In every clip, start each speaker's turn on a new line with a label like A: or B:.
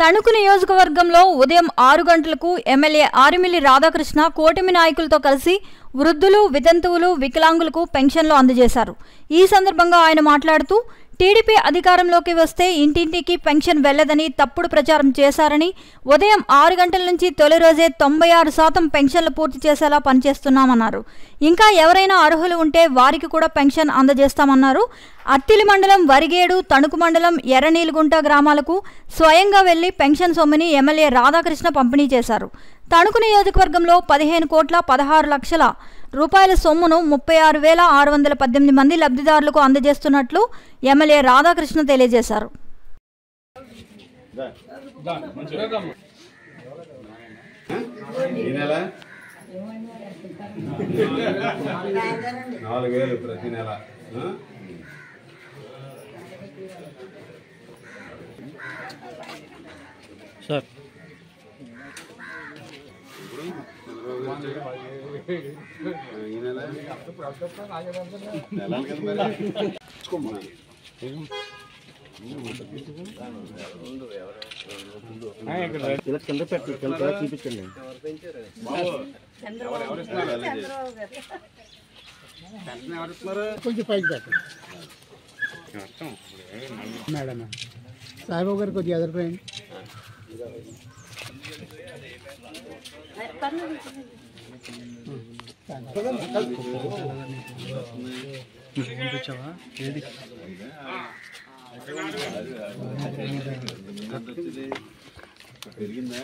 A: తణుకు నియోజకవర్గంలో ఉదయం 6 గంటలకు ఎమ్మెల్యే ఆరిమిల్లి రాధాకృష్ణ కూటమి నాయకులతో కలిసి వృద్ధులు, వితంతువులు, వికలాంగులకు పెన్షన్లు అందజేశారు. ఈ సందర్భంగా ఆయన మాట్లాడుతూ టీడీపీ అధికారంలోకి వస్తే ఇంటింటికి పెన్షన్ వెళ్లదని తప్పుడు ప్రచారం చేశారని, ఉదయం 6 గంటల నుంచి తొలి రోజే 96% పెన్షన్లు పూర్తి చేసేలా పనిచేస్తున్నామన్నారు. ఇంకా ఎవరైనా అర్హులు ఉంటే వారికి కూడా పెన్షన్ అందజేస్తామన్నారు. అత్తిలి మండలం వరిగేడు, తణుకు మండలం ఎర్రనీలుగుంట గ్రామాలకు స్వయంగా వెళ్లి పెన్షన్ సొమ్ముని ఎమ్మెల్యే రాధాకృష్ణ పంపిణీ చేశారు. తణుకు నియోజకవర్గంలో 15,16,00,000 రూపాయల సొమ్మును 36,618 మంది లబ్ధిదారులకు అందజేస్తున్నట్లు ఎమ్మెల్యే రాధాకృష్ణ తెలియజేశారు.
B: సార్ కింద పెట్టి చూపించండి. కొంచెం పైకి పెట్టండి మేడం. సాయిబాబు గారు కొద్దిగా ఎదురుపోయండి.
C: పెరిగిందా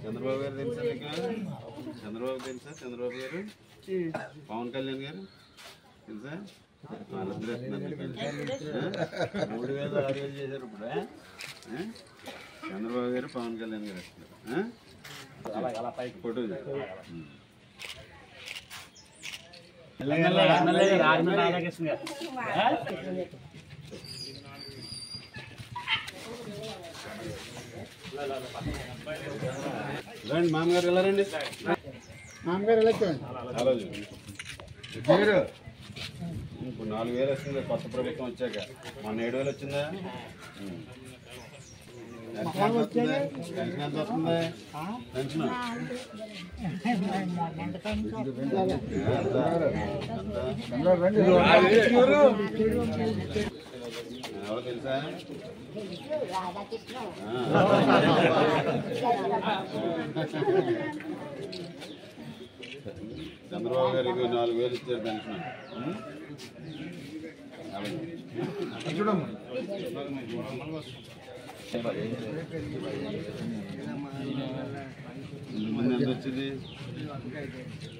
C: చంద్రబాబు గారు తెలుసా మీకు? చంద్రబాబు తెలుసా? చంద్రబాబు గారు, పవన్ కళ్యాణ్ గారు తెలుసా? 3,000-6,000 చేశారు ఇప్పుడు. చంద్రబాబు గారు, పవన్ కళ్యాణ్ గారు వస్తున్నారు. ఫోటో రండి మామగారు, ఎలా రండి
B: మామగారు ఎలా చూడండి.
C: మీరు ఇప్పుడు 4,000 వస్తుంది కొత్త ప్రభుత్వం వచ్చాక. మొన్న 7,000 వచ్చిందా? పెన్షన్ ఎంత వస్తుంది? పెన్షన్ ఎవరు తెలుసా? చంద్రబాబు గారికి 4,000 ఇచ్చారు పెన్షన్. ముందు ఎంత వచ్చింది?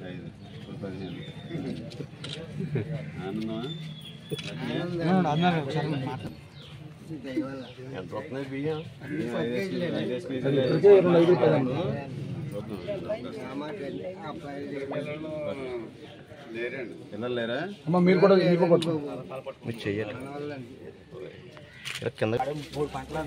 C: 5, 15. ఆనందమా? ఎంత వస్తున్నాయి బియ్యం? 5 లేరండి, పిల్లలు లేరా?
B: మీరు కూడా
C: చెయ్యాలి కింద 3 పంటలు